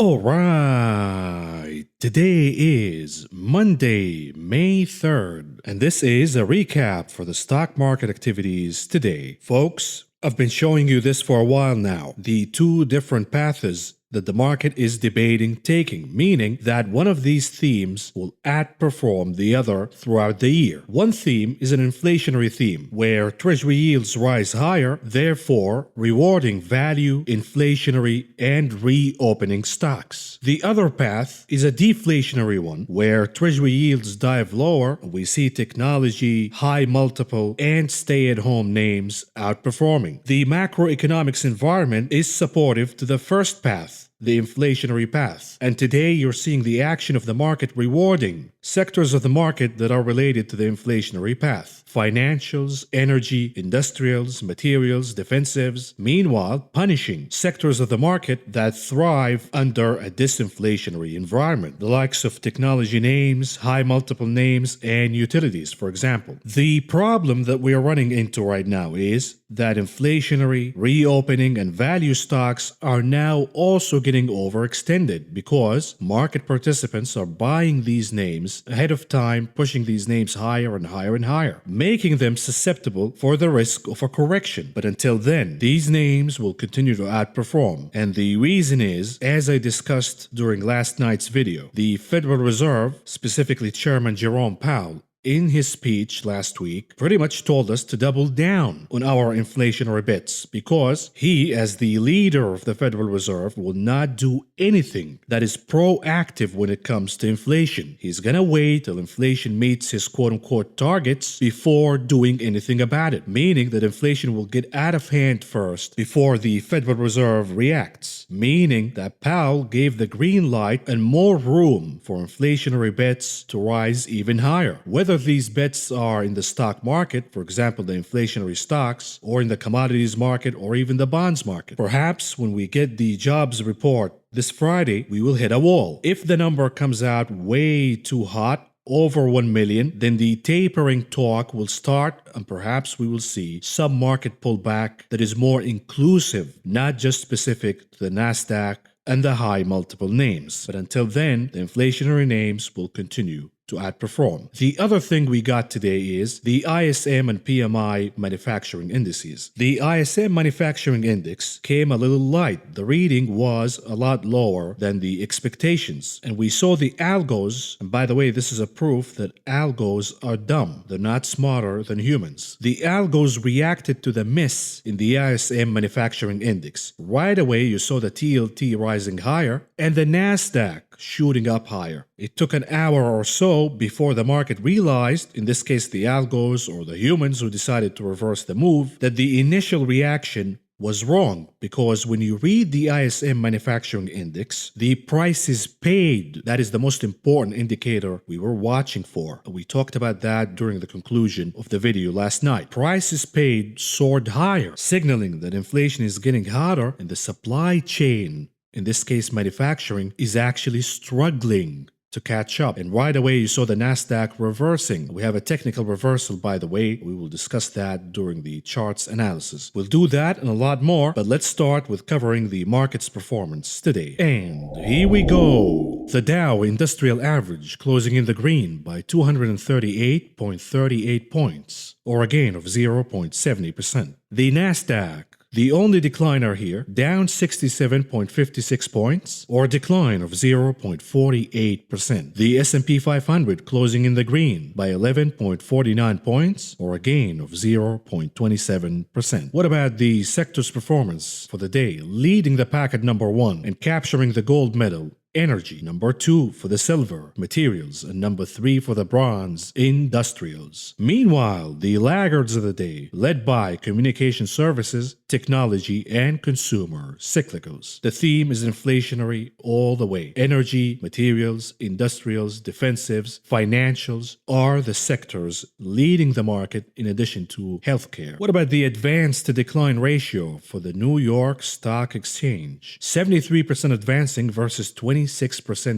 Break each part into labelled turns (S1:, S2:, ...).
S1: All right, today is Monday, May 3rd, and this is a recap for the stock market activities today. Folks, I've been showing you this for a while now, the two different paths that the market is debating taking, meaning that one of these themes will outperform the other throughout the year. One theme is an inflationary theme, where treasury yields rise higher, therefore rewarding value, inflationary, and reopening stocks. The other path is a deflationary one, where treasury yields dive lower, and we see technology, high multiple, and stay-at-home names outperforming. The macroeconomics environment is supportive to the first path, the inflationary path. And today you're seeing the action of the market rewarding sectors of the market that are related to the inflationary path. Financials, energy, industrials, materials, defensives. Meanwhile, punishing sectors of the market that thrive under a disinflationary environment. The likes of technology names, high multiple names, and utilities, for example. The problem that we are running into right now is that inflationary, reopening, and value stocks are now also getting overextended because market participants are buying these names ahead of time, pushing these names higher and higher and higher, making them susceptible for the risk of a correction. But until then, these names will continue to outperform. And the reason is, as I discussed during last night's video, the Federal Reserve, specifically Chairman Jerome Powell, in his speech last week, pretty much told us to double down on our inflationary bets because he, as the leader of the Federal Reserve, will not do anything that is proactive when it comes to inflation. He's gonna wait till inflation meets his quote-unquote targets before doing anything about it, meaning that inflation will get out of hand first before the Federal Reserve reacts, meaning that Powell gave the green light and more room for inflationary bets to rise even higher. Whether these bets are in the stock market, for example, the inflationary stocks, or in the commodities market, or even the bonds market. Perhaps when we get the jobs report this Friday, we will hit a wall. If the number comes out way too hot, over 1 million, then the tapering talk will start and perhaps we will see some market pullback that is more inclusive, not just specific to the Nasdaq and the high multiple names. But until then, the inflationary names will continue to outperform. The other thing we got today is the ISM and PMI manufacturing indices. The ISM manufacturing index came a little light. The reading was a lot lower than the expectations. And we saw the algos, and by the way, this is a proof that algos are dumb. They're not smarter than humans. The algos reacted to the miss in the ISM manufacturing index. Right away, you saw the TLT rising higher and the Nasdaq shooting up higher. It took an hour or so before the market realized, in this case the algos or the humans who decided to reverse the move, that the initial reaction was wrong, because when you read the ISM manufacturing index, the prices paid, that is the most important indicator we were watching for. We talked about that during the conclusion of the video last night. Prices paid soared higher, signaling that inflation is getting hotter and the supply chain, in this case manufacturing, is actually struggling to catch up. And right away you saw the Nasdaq reversing. We have a technical reversal, by the way. We will discuss that during the charts analysis. We'll do that and a lot more, but let's start with covering the market's performance today. And here we go. The Dow Industrial Average closing in the green by 238.38 points, or a gain of 0.70%. The Nasdaq, the only decliner here, down 67.56 points, or a decline of 0.48%. The S&P 500 closing in the green by 11.49 points, or a gain of 0.27%. What about the sector's performance for the day? Leading the pack at number 1 and capturing the gold medal, energy, number 2 for the silver, materials, and number 3 for the bronze, industrials. Meanwhile, the laggards of the day, led by communication services, technology, and consumer cyclicals. The theme is inflationary all the way. Energy, materials, industrials, defensives, financials are the sectors leading the market in addition to healthcare. What about the advance to decline ratio for the New York Stock Exchange? 73% advancing versus 26%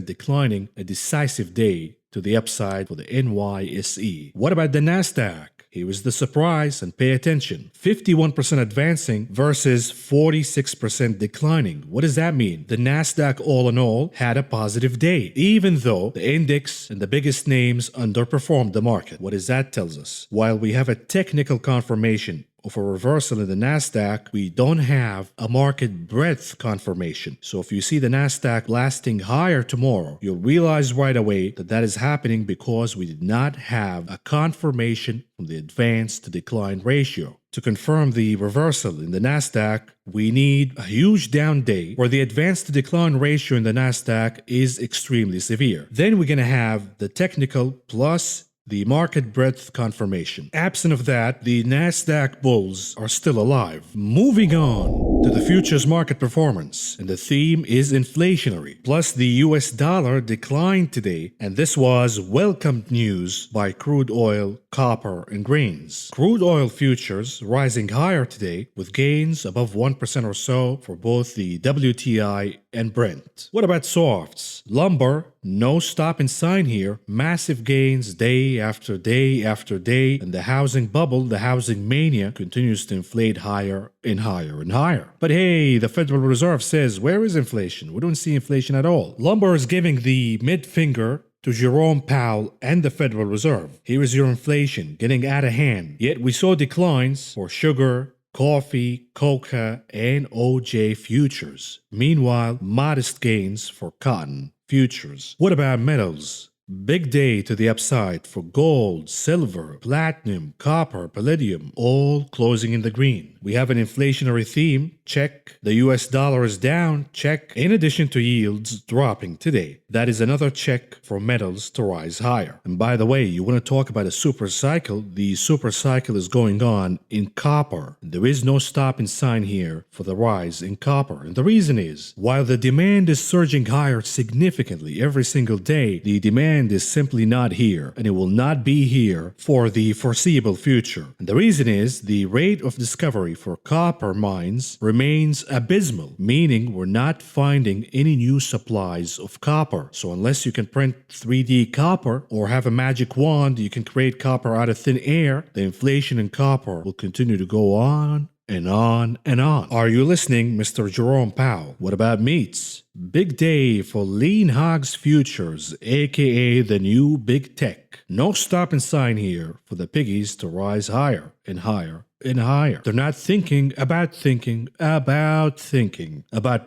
S1: declining, a decisive day to the upside for the NYSE. What about the Nasdaq? Here is the surprise, and pay attention. 51% advancing versus 46% declining. What does that mean? The Nasdaq all in all had a positive day, even though the index and the biggest names underperformed the market. What does that tell us? While we have a technical confirmation of a reversal in the Nasdaq, we don't have a market breadth confirmation. So if you see the Nasdaq lasting higher tomorrow, you'll realize right away that that is happening because we did not have a confirmation from the advance to decline ratio. To confirm the reversal in the Nasdaq, we need a huge down day where the advance to decline ratio in the Nasdaq is extremely severe. Then we're going to have the technical plus the market breadth confirmation. Absent of that, the Nasdaq bulls are still alive. Moving on to the futures market performance, and the theme is inflationary. Plus, the US dollar declined today, and this was welcomed news by crude oil, copper, and grains. Crude oil futures rising higher today with gains above 1% or so for both the WTI and Brent. What about softs? Lumber, no stopping sign here. Massive gains day after day after day, and the housing bubble, the housing mania, continues to inflate higher and higher and higher. But hey, the Federal Reserve says, where is inflation? We don't see inflation at all. Lumber is giving the mid finger to Jerome Powell and the Federal Reserve. Here is your inflation getting out of hand. Yet we saw declines for sugar, coffee, coca, and OJ futures. Meanwhile, modest gains for cotton futures. What about metals? Big day to the upside for gold, silver, platinum, copper, palladium, all closing in the green. We have an inflationary theme, check. The US dollar is down, check. In addition to yields dropping today. That is another check for metals to rise higher. And by the way, you want to talk about a super cycle? The super cycle is going on in copper. There is no stopping sign here for the rise in copper. And the reason is, while the demand is surging higher significantly every single day, the demand is simply not here, and it will not be here for the foreseeable future. And the reason is, the rate of discovery for copper mines remains abysmal, meaning we're not finding any new supplies of copper. So unless you can print 3D copper or have a magic wand, you can create copper out of thin air, the inflation in copper will continue to go on and on and on. Are you listening, Mr. Jerome Powell? What about meats? Big day for lean hogs futures, aka the new big tech. No stopping sign here for the piggies to rise higher and higher and higher. They're not thinking about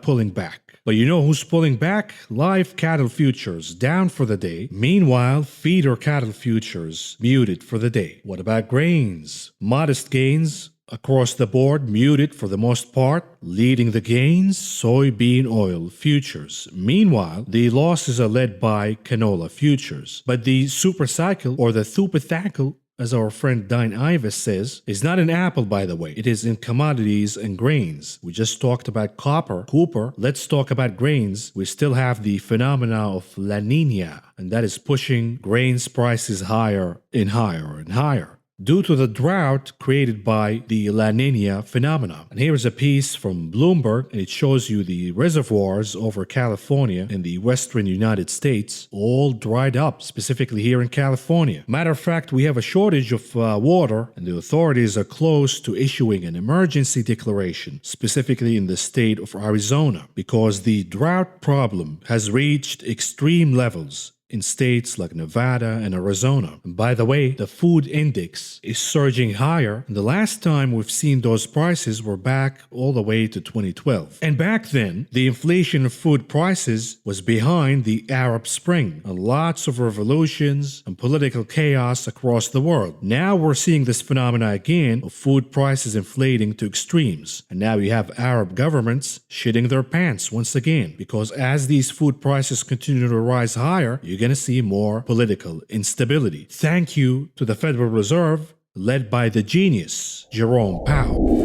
S1: pulling back. But you know who's pulling back? Live cattle futures down for the day. Meanwhile, feeder cattle futures muted for the day. What about grains? Modest gains across the board, muted for the most part. Leading the gains, soybean oil futures. Meanwhile, the losses are led by canola futures. But the super cycle, or the thupathackle, as our friend Dine Ives says, is not an apple, by the way. It is in commodities and grains. We just talked about copper. Let's talk about grains. We still have the phenomena of La Nina, and that is pushing grains prices higher and higher and higher, due to the drought created by the La Nina phenomenon. And here is a piece from Bloomberg, and it shows you the reservoirs over California in the western United States all dried up, specifically here in California. Matter of fact, we have a shortage of water, and the authorities are close to issuing an emergency declaration, specifically in the state of Arizona, because the drought problem has reached extreme levels in states like Nevada and Arizona. And by the way, the food index is surging higher, and the last time we've seen those prices were back all the way to 2012. And back then, the inflation of food prices was behind the Arab Spring and lots of revolutions and political chaos across the world. Now we're seeing this phenomena again of food prices inflating to extremes. And now you have Arab governments shitting their pants once again, because as these food prices continue to rise higher, you're going to see more political instability. Thank you to the Federal Reserve, led by the genius, Jerome Powell.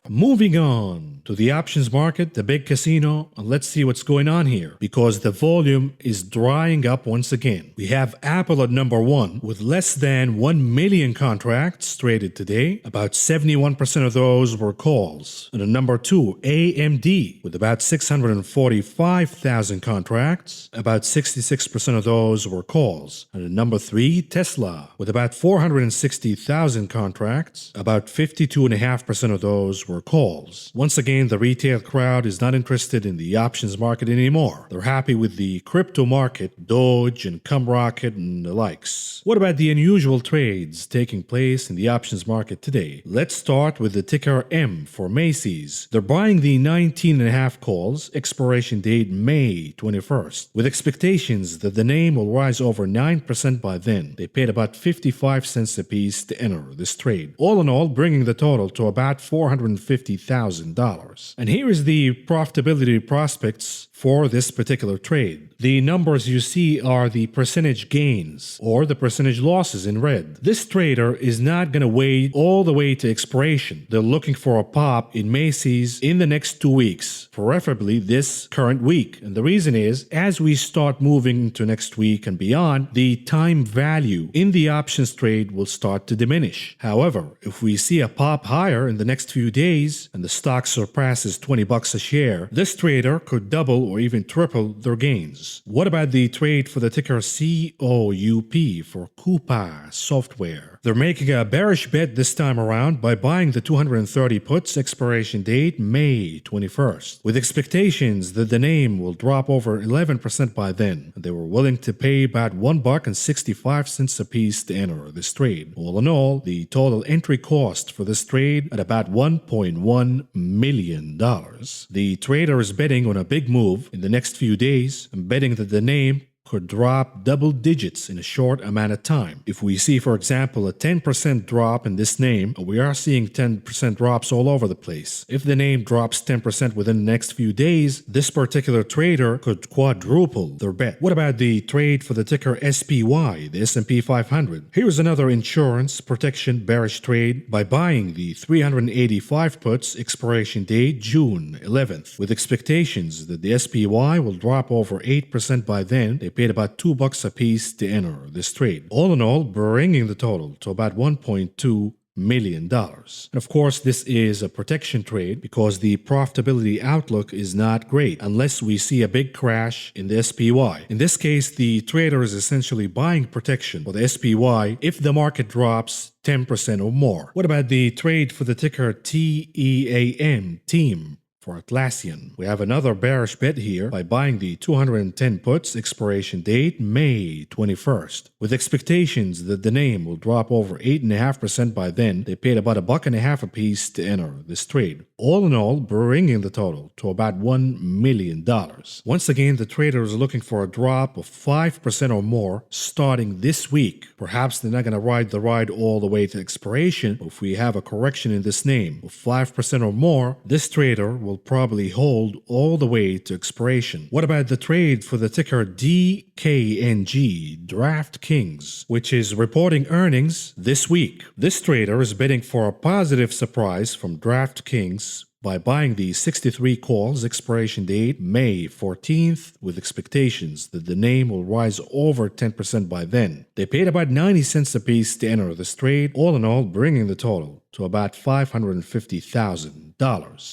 S1: Moving on. to the options market, the big casino, and let's see what's going on here, because the volume is drying up once again. We have Apple at number 1 with less than 1 million contracts traded today. About 71% of those were calls. And at number 2, AMD with about 645,000 contracts. About 66% of those were calls. And at number 3, Tesla with about 460,000 contracts. About 52.5% of those were calls. Once again, the retail crowd is not interested in the options market anymore. They're happy with the crypto market, Doge and Cumrocket and the likes. What about the unusual trades taking place in the options market today? Let's start with the ticker M for Macy's. They're buying the 19.5 calls, expiration date May 21st, with expectations that the name will rise over 9% by then. They paid about 55 cents a piece to enter this trade. All in all, bringing the total to about $450,000. And here is the profitability prospects for this particular trade. The numbers you see are the percentage gains or the percentage losses in red. This trader is not going to wait all the way to expiration. They're looking for a pop in Macy's in the next 2 weeks, preferably this current week. And the reason is, as we start moving to next week and beyond, the time value in the options trade will start to diminish. However, if we see a pop higher in the next few days and the stock surpasses $20 a share, this trader could double or even triple their gains. What about the trade for the ticker COUP for Coupa Software? They're making a bearish bet this time around by buying the 230 puts, expiration date May 21st, with expectations that the name will drop over 11% by then. They were willing to pay about $1.65 a piece to enter this trade. All in all, the total entry cost for this trade at about $1.1 million. The trader is betting on a big move in the next few days and betting that the name could drop double digits in a short amount of time. If we see, for example, a 10% drop in this name, we are seeing 10% drops all over the place. If the name drops 10% within the next few days, this particular trader could quadruple their bet. What about the trade for the ticker SPY, the S&P 500? Here's another insurance protection bearish trade by buying the 385 puts, expiration date June 11th, with expectations that the SPY will drop over 8% by then. They paid about $2 a piece to enter this trade. All in all, bringing the total to about $1.2 million. And of course, this is a protection trade because the profitability outlook is not great unless we see a big crash in the SPY. In this case, the trader is essentially buying protection for the SPY if the market drops 10% or more. What about the trade for the ticker TEAM, TEAM? For Atlassian, we have another bearish bet here by buying the 210 puts, expiration date May 21st, with expectations that the name will drop over 8.5% by then. They paid about $1.50 a piece to enter this trade. All in all, bringing the total to about $1 million. Once again, the trader is looking for a drop of 5% or more starting this week. Perhaps they're not going to ride the ride all the way to expiration, but if we have a correction in this name of 5% or more, this trader will probably hold all the way to expiration. What about the trade for the ticker DKNG, DraftKings, which is reporting earnings this week? This trader is betting for a positive surprise from DraftKings by buying the 63 calls, expiration date May 14th, with expectations that the name will rise over 10% by then. They paid about 90 cents a piece to enter this trade, all in all bringing the total to about $550,000.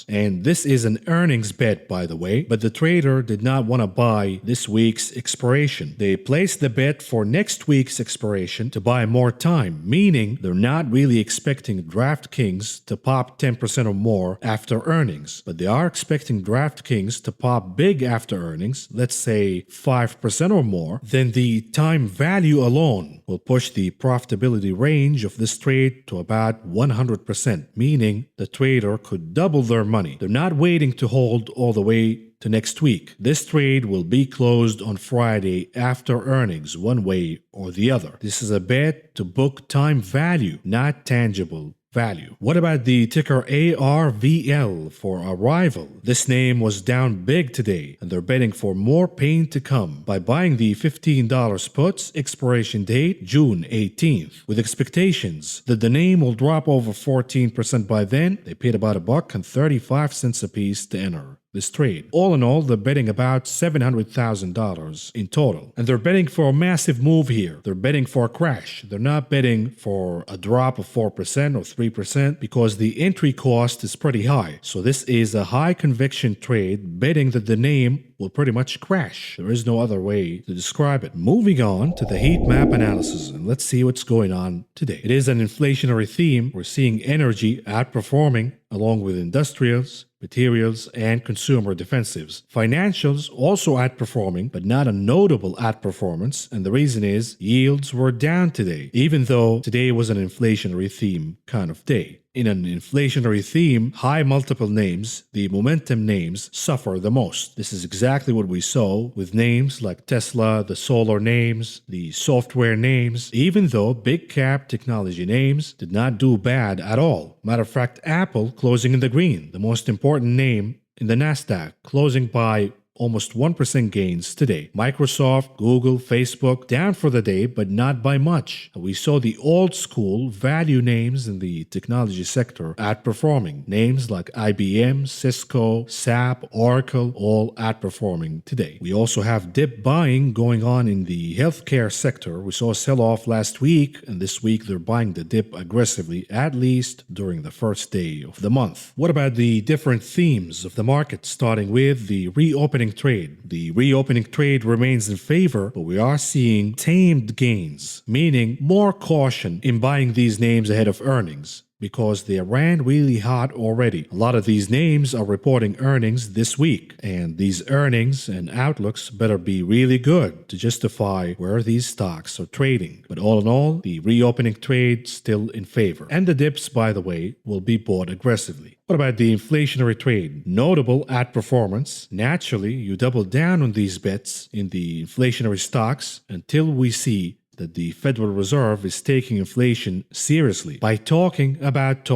S1: And this is an earnings bet, by the way, but the trader did not want to buy this week's expiration. They placed the bet for next week's expiration to buy more time, meaning they're not really expecting DraftKings to pop 10% or more after earnings, but they are expecting DraftKings to pop big after earnings, let's say 5% or more. Then the time value alone will push the profitability range of this trade to about 100%, meaning the trader could double their money. They're not waiting to hold all the way to next week. This trade will be closed on Friday after earnings, one way or the other. This is a bet to book time value, not tangible value. What about the ticker ARVL for arrival? This name was down big today, and they're betting for more pain to come by buying the $15 puts, expiration date June 18th. With expectations that the name will drop over 14% by then, they paid about $1.35 a piece to enter this trade. All in all, they're betting about $700,000 in total. And they're betting for a massive move here. They're betting for a crash. They're not betting for a drop of 4% or 3% because the entry cost is pretty high. So this is a high conviction trade betting that the name will pretty much crash. There is no other way to describe it. Moving on to the heat map analysis, and let's see what's going on today. It is an inflationary theme. We're seeing energy outperforming along with industrials, materials, and consumer defensives. Financials also outperforming, but not a notable outperformance, and the reason is yields were down today, even though today was an inflationary theme kind of day. In an inflationary theme, high multiple names, the momentum names, suffer the most. This is exactly what we saw with names like Tesla, the solar names, the software names, even though big cap technology names did not do bad at all. Matter of fact, Apple closing in the green, the most important name in the Nasdaq, closing by almost 1% gains today. Microsoft, Google, Facebook down for the day, but not by much. We saw the old school value names in the technology sector outperforming. Names like IBM, Cisco, SAP, Oracle, all outperforming today. We also have dip buying going on in the healthcare sector. We saw a sell-off last week, and this week they're buying the dip aggressively, at least during the first day of the month. What about the different themes of the market, starting with the reopening trade? The reopening trade remains in favor, but we are seeing tamed gains, meaning more caution in buying these names ahead of earnings, because they ran really hot already. A lot of these names are reporting earnings this week, and these earnings and outlooks better be really good to justify where these stocks are trading. But all in all, the reopening trade still in favor. And the dips, by the way, will be bought aggressively. What about the inflationary trade? Notable outperformance. Naturally, you double down on these bets in the inflationary stocks until we see that the Federal Reserve is taking inflation seriously by talking about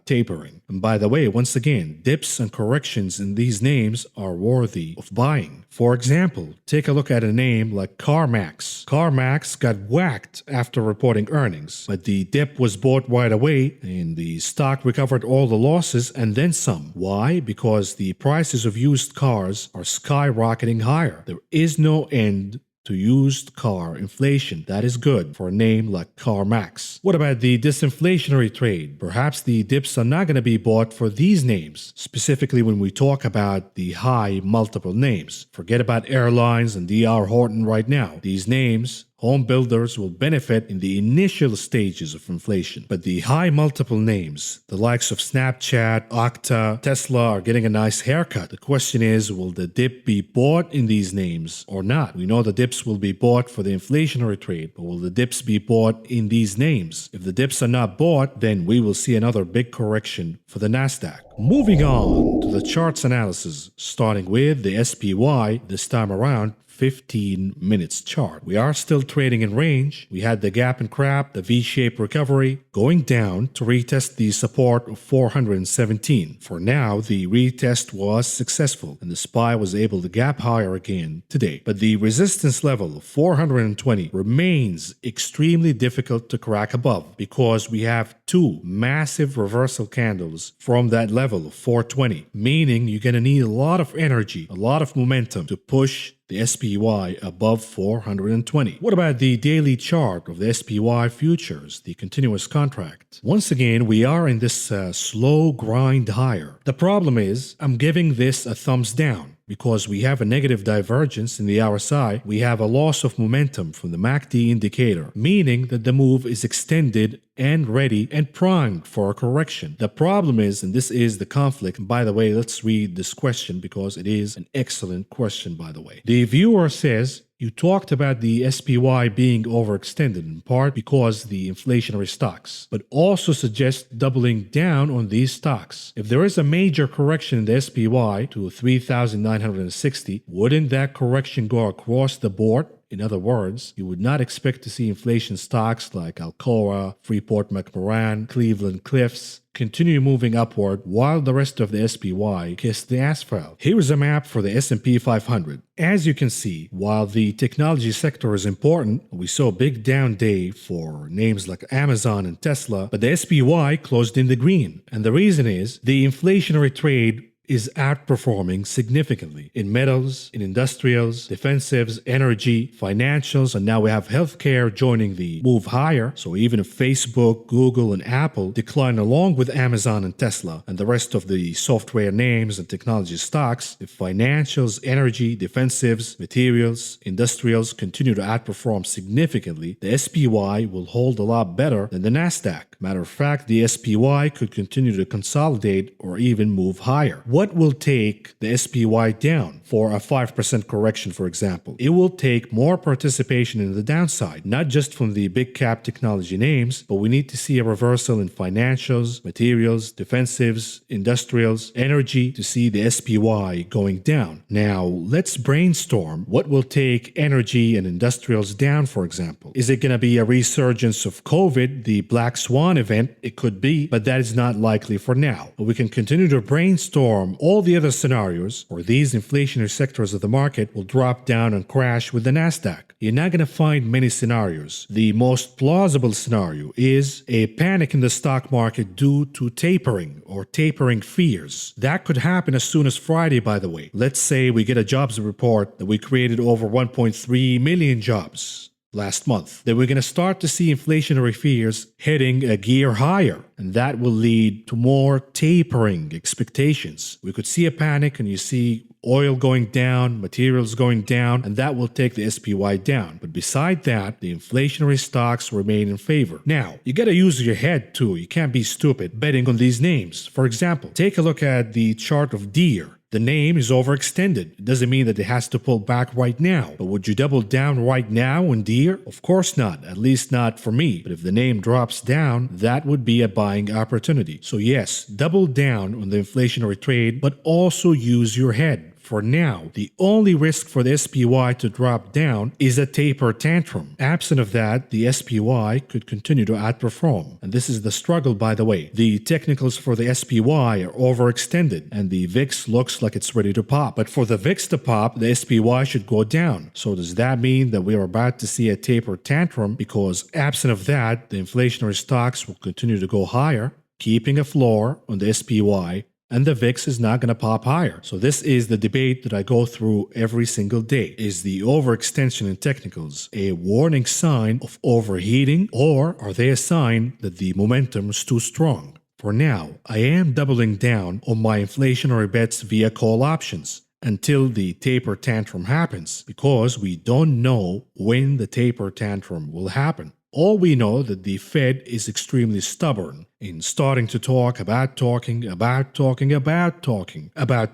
S1: tapering. And by the way, once again, dips and corrections in these names are worthy of buying. For example, take a look at a name like CarMax. CarMax got whacked after reporting earnings, but the dip was bought right away and the stock recovered all the losses and then some. Why? Because the prices of used cars are skyrocketing higher. There is no end to used car inflation. That is good for a name like CarMax. What about the disinflationary trade? Perhaps the dips are not going to be bought for these names, specifically when we talk about the high multiple names. Forget about airlines and D.R. Horton right now. These names, home builders, will benefit in the initial stages of inflation. But the high multiple names, the likes of Snapchat, Okta, Tesla, are getting a nice haircut. The question is, will the dip be bought in these names or not? We know the dips will be bought for the inflationary trade, but will the dips be bought in these names? If the dips are not bought, then we will see another big correction for the Nasdaq. Moving on to the charts analysis, starting with the SPY, this time around 15 minutes chart. We are still trading in range. We had the gap and crap, the V-shaped recovery, going down to retest the support of 417. For now, the retest was successful and the SPY was able to gap higher again today. But the resistance level of 420 remains extremely difficult to crack above because we have two massive reversal candles from that level of 420, meaning you're going to need a lot of energy, a lot of momentum to push the SPY above 420. What about the daily chart of the SPY futures, the continuous contract? Once again, we are in this slow grind higher. The problem is, I'm giving this a thumbs down because we have a negative divergence in the RSI. We have a loss of momentum from the MACD indicator, meaning that the move is extended and ready and primed for a correction. The problem is, and this is the conflict, and by the way, let's read this question because it is an excellent question, by the way. The viewer says, you talked about the SPY being overextended in part because the inflationary stocks, but also suggest doubling down on these stocks. If there is a major correction in the SPY to 3,960, wouldn't that correction go across the board In other words, you would not expect to see inflation stocks like Alcoa, Freeport-McMoran, Cleveland Cliffs continue moving upward while the rest of the SPY kissed the asphalt. Here is a map for the S&P 500. As you can see, while the technology sector is important, we saw a big down day for names like Amazon and Tesla, but the SPY closed in the green. And the reason is the inflationary trade is outperforming significantly in metals, in industrials, defensives, energy, financials, and now we have healthcare joining the move higher. So even if Facebook, Google, and Apple decline along with Amazon and Tesla and the rest of the software names and technology stocks, if financials, energy, defensives, materials, industrials continue to outperform significantly, the SPY will hold a lot better than the Nasdaq. Matter of fact, the SPY could continue to consolidate or even move higher. What will take the SPY down for a 5% correction, for example? It will take more participation in the downside, not just from the big cap technology names, but we need to see a reversal in financials, materials, defensives, industrials, energy to see the SPY going down. Now, let's brainstorm what will take energy and industrials down, for example. Is it going to be a resurgence of COVID, the Black Swan event? It could be, but that is not likely for now. We can continue to brainstorm all the other scenarios where these inflationary sectors of the market will drop down and crash with the Nasdaq. You're not going to find many scenarios. The most plausible scenario is a panic in the stock market due to tapering or tapering fears. That could happen as soon as Friday, by the way. Let's say we get a jobs report that we created over 1.3 million jobs last month. Then we're going to start to see inflationary fears heading a gear higher, and that will lead to more tapering expectations. We could see a panic and you see oil going down, materials going down, and that will take the SPY down. But beside that, the inflationary stocks remain in favor. Now, you gotta use your head too. You can't be stupid betting on these names. For example, take a look at the chart of Deere. The name is overextended. It doesn't mean that it has to pull back right now. But would you double down right now on Deere? Of course not, at least not for me. But if the name drops down, that would be a buying opportunity. So yes, double down on the inflationary trade, but also use your head. For now, the only risk for the SPY to drop down is a taper tantrum. Absent of that, the SPY could continue to outperform. And this is the struggle, by the way. The technicals for the SPY are overextended, and the VIX looks like it's ready to pop. But for the VIX to pop, the SPY should go down. So does that mean that we are about to see a taper tantrum? Because absent of that, the inflationary stocks will continue to go higher, keeping a floor on the SPY, and the VIX is not going to pop higher. So this is the debate that I go through every single day. Is the overextension in technicals a warning sign of overheating, or are they a sign that the momentum is too strong? For now, I am doubling down on my inflationary bets via call options until the taper tantrum happens, because we don't know when the taper tantrum will happen. All we know that the Fed is extremely stubborn in starting to talk about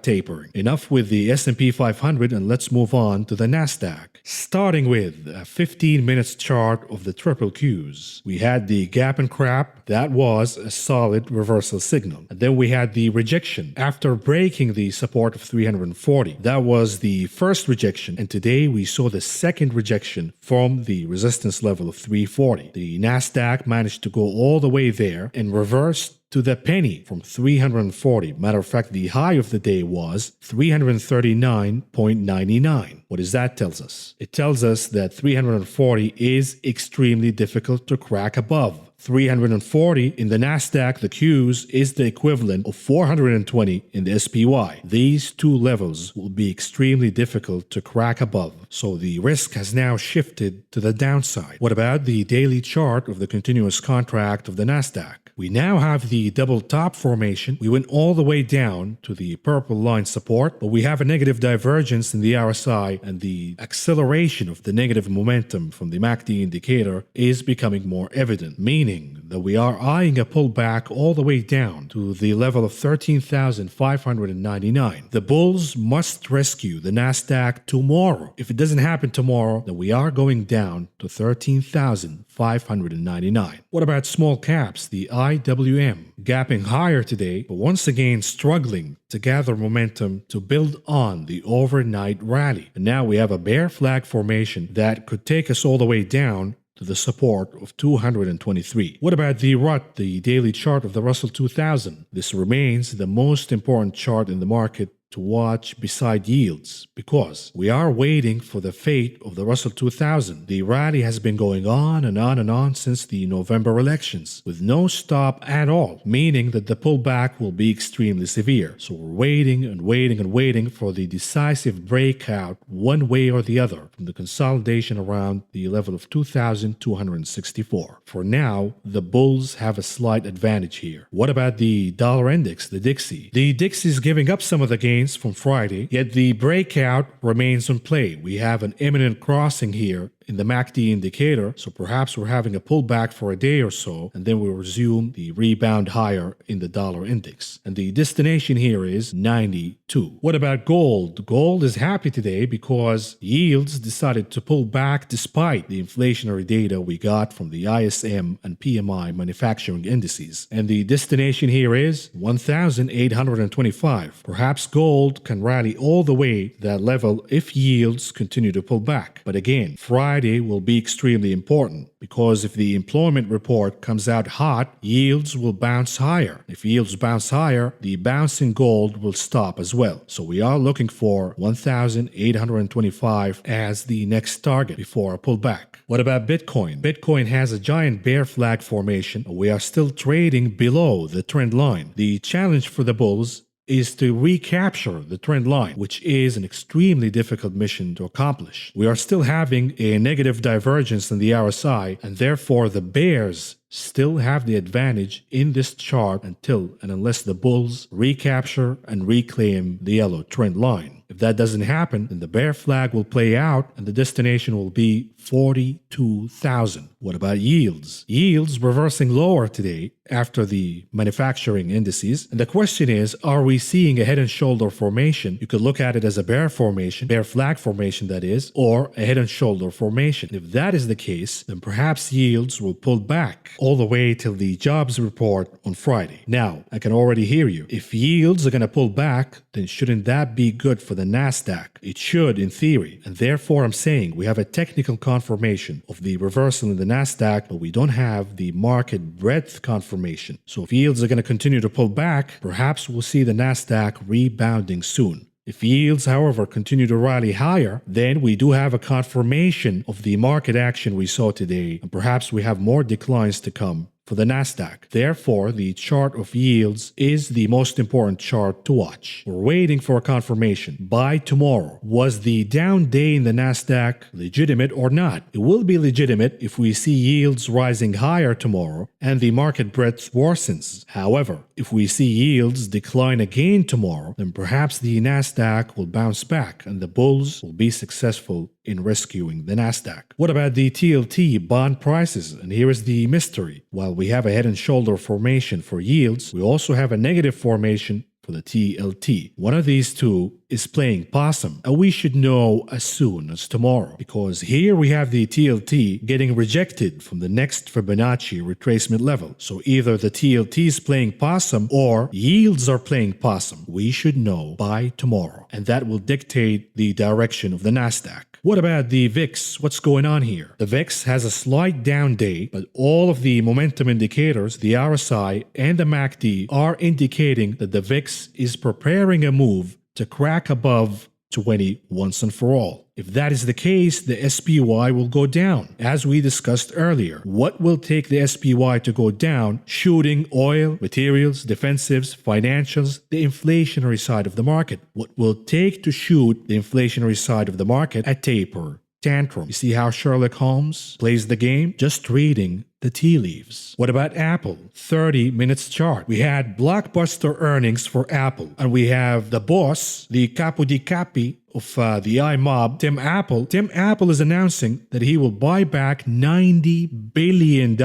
S1: tapering. Enough with the S&P 500, and let's move on to the Nasdaq. Starting with a 15-minute chart of the triple Qs. We had the gap and crap. That was a solid reversal signal. And then we had the rejection after breaking the support of 340. That was the first rejection, and today we saw the second rejection from the resistance level of 340. The Nasdaq managed to go all the way there and reversed to the penny from 340. Matter of fact, the high of the day was 339.99. What does that tell us? It tells us that 340 is extremely difficult to crack above. 340 in the Nasdaq, the Qs, is the equivalent of 420 in the SPY. These two levels will be extremely difficult to crack above, so the risk has now shifted to the downside. What about the daily chart of the continuous contract of the Nasdaq? We now have the double top formation. We went all the way down to the purple line support, but we have a negative divergence in the RSI, and the acceleration of the negative momentum from the MACD indicator is becoming more evident, meaning that we are eyeing a pullback all the way down to the level of 13,599. The bulls must rescue the Nasdaq tomorrow. If it doesn't happen tomorrow, then we are going down to 13,599. $599. What about small caps, the IWM? Gapping higher today, but once again struggling to gather momentum to build on the overnight rally. And now we have a bear flag formation that could take us all the way down to the support of 223. What about the RUT, the daily chart of the Russell 2000? This remains the most important chart in the market to watch beside yields because we are waiting for the fate of the Russell 2000. The rally has been going on and on and on since the November elections with no stop at all, meaning that the pullback will be extremely severe. So we're waiting and waiting and waiting for the decisive breakout one way or the other from the consolidation around the level of 2,264. For now, the bulls have a slight advantage here. What about the dollar index, the Dixie? The Dixie is giving up some of the gains from Friday, yet the breakout remains in play. We have an imminent crossing here in the MACD indicator, so perhaps we're having a pullback for a day or so, and then we'll resume the rebound higher in the dollar index. And the destination here is 92. What about gold? Gold is happy today because yields decided to pull back despite the inflationary data we got from the ISM and PMI manufacturing indices. And the destination here is 1,825. Perhaps gold can rally all the way to that level if yields continue to pull back. But again, Friday will be extremely important because if the employment report comes out hot, yields will bounce higher. If yields bounce higher, the bounce in gold will stop as well. So we are looking for 1,825 as the next target before a pullback. What about Bitcoin? Bitcoin has a giant bear flag formation. We are still trading below the trend line. The challenge for the bulls is to recapture the trend line, which is an extremely difficult mission to accomplish. We are still having a negative divergence in the RSI, and therefore the bears still have the advantage in this chart until and unless the bulls recapture and reclaim the yellow trend line. If that doesn't happen, then the bear flag will play out and the destination will be 42,000. What about yields? Yields reversing lower today after the manufacturing indices. And the question is, are we seeing a head and shoulder formation? You could look at it as a bear formation, bear flag formation that is, or a head and shoulder formation. If that is the case, then perhaps yields will pull back all the way till the jobs report on Friday. Now, I can already hear you. If yields are going to pull back, then shouldn't that be good for the Nasdaq? It should in theory. And therefore I'm saying we have a technical confirmation of the reversal in the Nasdaq, but we don't have the market breadth confirmation. So if yields are going to continue to pull back, perhaps we'll see the Nasdaq rebounding soon. If yields, however, continue to rally higher, then we do have a confirmation of the market action we saw today, and perhaps we have more declines to come for the Nasdaq. Therefore, the chart of yields is the most important chart to watch. We're waiting for a confirmation by tomorrow. Was the down day in the Nasdaq legitimate or not? It will be legitimate if we see yields rising higher tomorrow and the market breadth worsens. However, if we see yields decline again tomorrow, then perhaps the Nasdaq will bounce back and the bulls will be successful in rescuing the Nasdaq. What about the TLT bond prices? And here is the mystery. While we have a head and shoulder formation for yields, we also have a negative formation for the TLT. One of these two is playing possum, and we should know as soon as tomorrow, because here we have the TLT getting rejected from the next Fibonacci retracement level. So either the TLT is playing possum or yields are playing possum. We should know by tomorrow, and that will dictate the direction of the Nasdaq. What about the VIX? What's going on here? The VIX has a slight down day, but all of the momentum indicators, the RSI and the MACD, are indicating that the VIX is preparing a move to crack above 20 once and for all. If that is the case, the SPY will go down. As we discussed earlier, what will take the SPY to go down? Shooting, oil, materials, defensives, financials, the inflationary side of the market. What will take to shoot the inflationary side of the market? A taper tantrum. You see how Sherlock Holmes plays the game? Just reading the tea leaves. What about Apple? 30 minutes chart. We had blockbuster earnings for Apple, and we have the boss, the capo di capi of the iMob, Tim Apple. Tim Apple is announcing that he will buy back $90 billion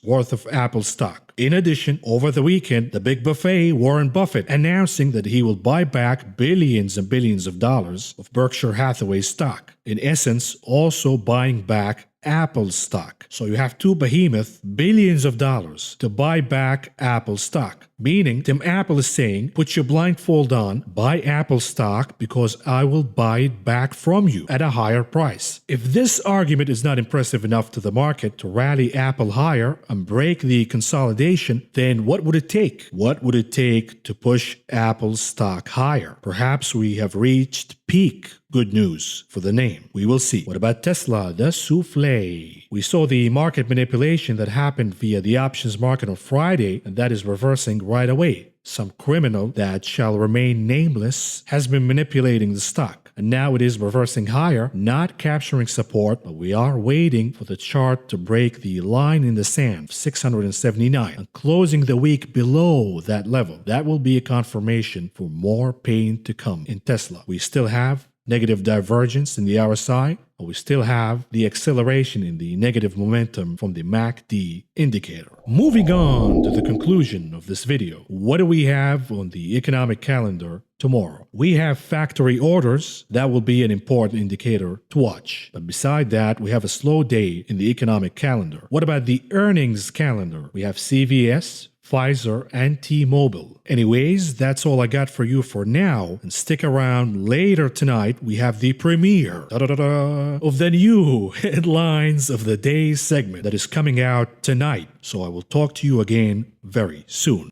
S1: worth of Apple stock. In addition, over the weekend, the big buffet, Warren Buffett, announcing that he will buy back billions and billions of dollars of Berkshire Hathaway stock. In essence, also buying back Apple stock. So you have two behemoth, billions of dollars to buy back Apple stock. Meaning, Tim Apple is saying, put your blindfold on, buy Apple stock because I will buy it back from you at a higher price. If this argument is not impressive enough to the market to rally Apple higher and break the consolidation, then what would it take? What would it take to push Apple stock higher? Perhaps we have reached peak good news for the name. We will see. What about Tesla, the souffle? We saw the market manipulation that happened via the options market on Friday, and that is reversing right away. Some criminal that shall remain nameless has been manipulating the stock, and now it is reversing higher, not capturing support, but we are waiting for the chart to break the line in the sand, 679, and closing the week below that level. That will be a confirmation for more pain to come in Tesla. We still have negative divergence in the RSI, but we still have the acceleration in the negative momentum from the MACD indicator. Moving on to the conclusion of this video, what do we have on the economic calendar tomorrow? We have factory orders. That will be an important indicator to watch. But beside that, we have a slow day in the economic calendar. What about the earnings calendar? We have CVS, Pfizer, and T-Mobile. Anyways, that's all I got for you for now. And stick around later tonight. We have the premiere of the new headlines of the day segment that is coming out tonight. So I will talk to you again very soon.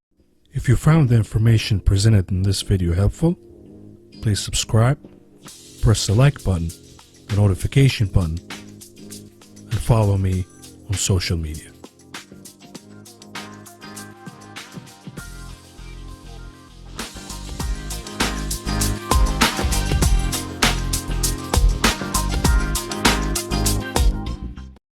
S1: If you found the information presented in this video helpful, please subscribe, press the like button, the notification button, and follow me on social media.